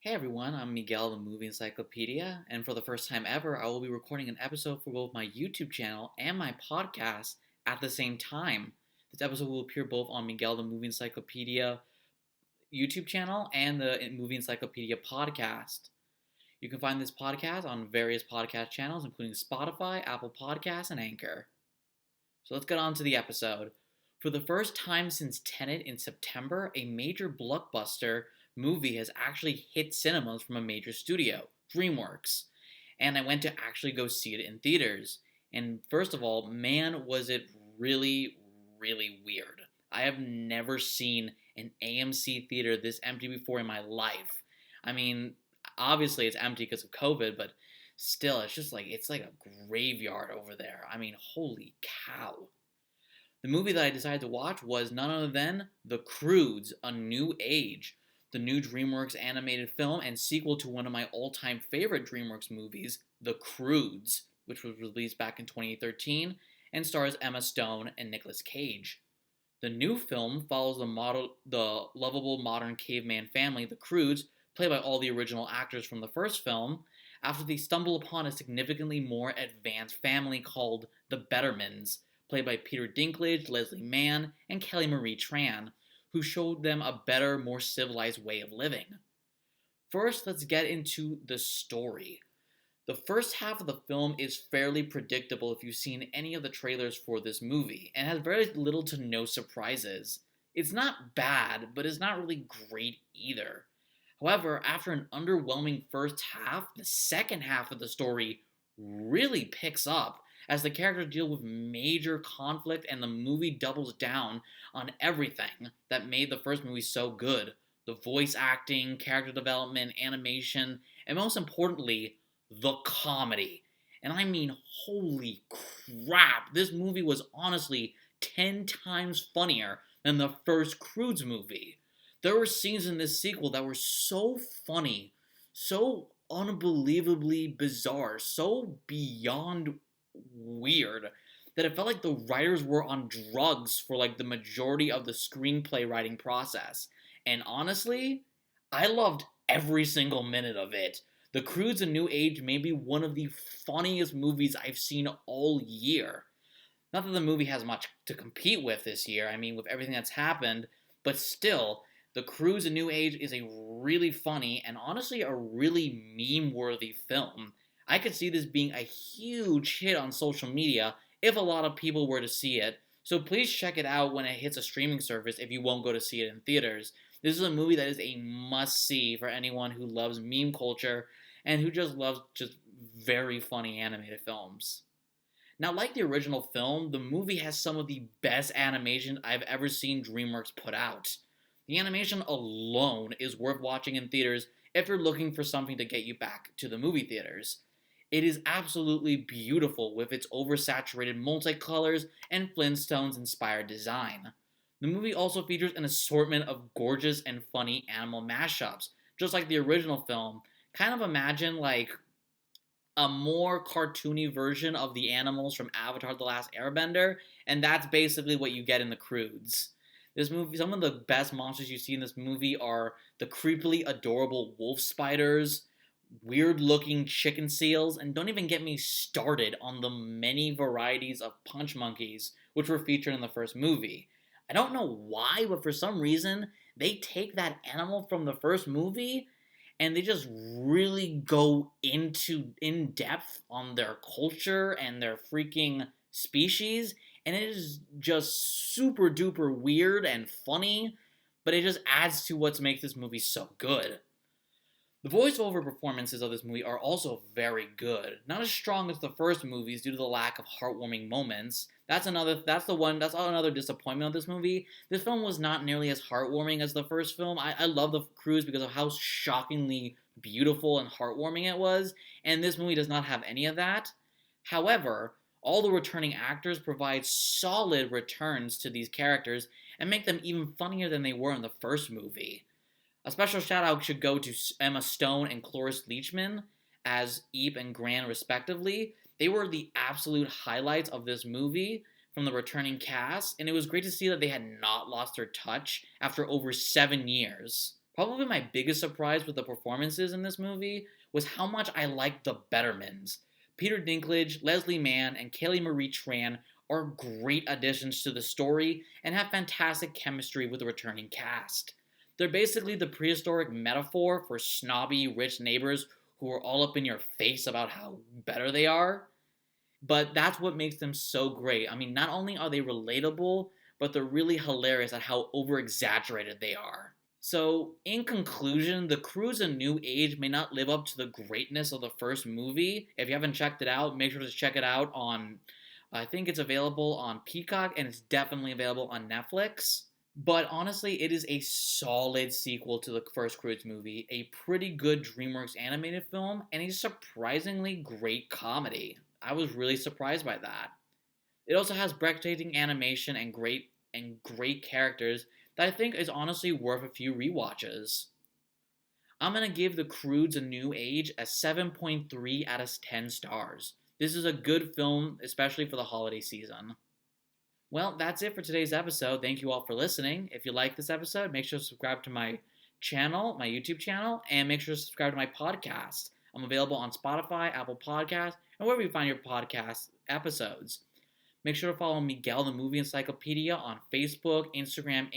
Hey everyone, I'm Miguel, the Movie Encyclopedia, and for the first time ever, I will be recording an episode for both my YouTube channel and my podcast at the same time. This episode will appear both on Miguel, the Movie Encyclopedia YouTube channel and the Movie Encyclopedia Podcast. You can find this podcast on various podcast channels, including Spotify, Apple Podcasts, and Anchor. So let's get on to the episode. For the first time since Tenet in September, a major blockbuster movie has actually hit cinemas from a major studio, Dreamworks. And I went to actually go see it in theaters. And first of all, man, was it really, really weird. I have never seen an AMC theater this empty before in my life. I mean, obviously it's empty because of COVID, but still, it's like a graveyard over there. I mean, holy cow. The movie that I decided to watch was none other than The Croods, A New Age, the new DreamWorks animated film and sequel to one of my all-time favorite DreamWorks movies, The Croods, which was released back in 2013 and stars Emma Stone and Nicolas Cage. The new film follows the lovable modern caveman family, the Croods, played by all the original actors from the first film, after they stumble upon a significantly more advanced family called the Bettermans, played by Peter Dinklage, Leslie Mann, and Kelly Marie Tran, who showed them a better, more civilized way of living. First, let's get into the story. The first half of the film is fairly predictable if you've seen any of the trailers for this movie, and has very little to no surprises. It's not bad, but it's not really great either. However, after an underwhelming first half, the second half of the story really picks up as the characters deal with major conflict and the movie doubles down on everything that made the first movie so good. The voice acting, character development, animation, and most importantly, the comedy. And I mean, holy crap, this movie was honestly 10 times funnier than the first Croods movie. There were scenes in this sequel that were so funny, so unbelievably bizarre, so beyond weird that it felt like the writers were on drugs for like the majority of the screenplay writing process. And honestly, I loved every single minute of it. The Croods: A New Age may be one of the funniest movies I've seen all year. Not that the movie has much to compete with this year, I mean, with everything that's happened, but still, The Croods: A New Age is a really funny and honestly a really meme-worthy film. I could see this being a huge hit on social media if a lot of people were to see it, so please check it out when it hits a streaming service if you won't go to see it in theaters. This is a movie that is a must-see for anyone who loves meme culture and who just loves just very funny animated films. Now, like the original film, the movie has some of the best animation I've ever seen DreamWorks put out. The animation alone is worth watching in theaters if you're looking for something to get you back to the movie theaters. It is absolutely beautiful with its oversaturated multicolors and Flintstones-inspired design. The movie also features an assortment of gorgeous and funny animal mashups, just like the original film. Kind of imagine like a more cartoony version of the animals from Avatar: The Last Airbender, and that's basically what you get in The Croods. This movie, some of the best monsters you see in this movie are the creepily adorable wolf spiders, weird-looking chicken seals, and don't even get me started on the many varieties of punch monkeys which were featured in the first movie. I don't know why, but for some reason, they take that animal from the first movie and they just really go into in depth on their culture and their freaking species, and it is just super duper weird and funny, but it just adds to what makes this movie so good. The voiceover performances of this movie are also very good. Not as strong as the first movies due to the lack of heartwarming moments. That's another disappointment of this movie. This film was not nearly as heartwarming as the first film. I love The Croods because of how shockingly beautiful and heartwarming it was, and this movie does not have any of that. However, all the returning actors provide solid returns to these characters and make them even funnier than they were in the first movie. A special shout out should go to Emma Stone and Cloris Leachman as Eep and Gran respectively. They were the absolute highlights of this movie from the returning cast, and it was great to see that they had not lost their touch after over 7 years. Probably my biggest surprise with the performances in this movie was how much I liked the Bettermans. Peter Dinklage, Leslie Mann, and Kaylee Marie Tran are great additions to the story and have fantastic chemistry with the returning cast. They're basically the prehistoric metaphor for snobby, rich neighbors who are all up in your face about how better they are. But that's what makes them so great. I mean, not only are they relatable, but they're really hilarious at how over exaggerated they are. So, in conclusion, The Croods: A New Age may not live up to the greatness of the first movie. If you haven't checked it out, make sure to check it out on, I think it's available on Peacock, and it's definitely available on Netflix. But honestly, it is a solid sequel to the first Croods movie, a pretty good DreamWorks animated film, and a surprisingly great comedy. I was really surprised by that. It also has breathtaking animation and great characters that I think is honestly worth a few rewatches. I'm gonna give The Croods: A New Age a 7.3 out of 10 stars. This is a good film, especially for the holiday season. Well, that's it for today's episode. Thank you all for listening. If you like this episode, make sure to subscribe to my channel, my YouTube channel, and make sure to subscribe to my podcast. I'm available on Spotify, Apple Podcasts, and wherever you find your podcast episodes. Make sure to follow Miguel the Movie Encyclopedia on Facebook, Instagram,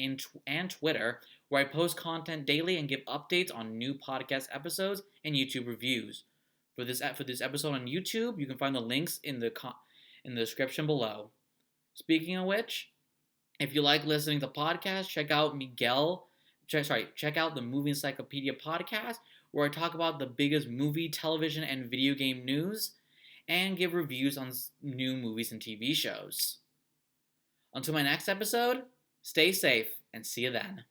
and Twitter, where I post content daily and give updates on new podcast episodes and YouTube reviews. For this episode on YouTube, you can find the links in the description below. Speaking of which, if you like listening to podcasts, check out the Movie Encyclopedia Podcast, where I talk about the biggest movie, television, and video game news, and give reviews on new movies and TV shows. Until my next episode, stay safe and see you then.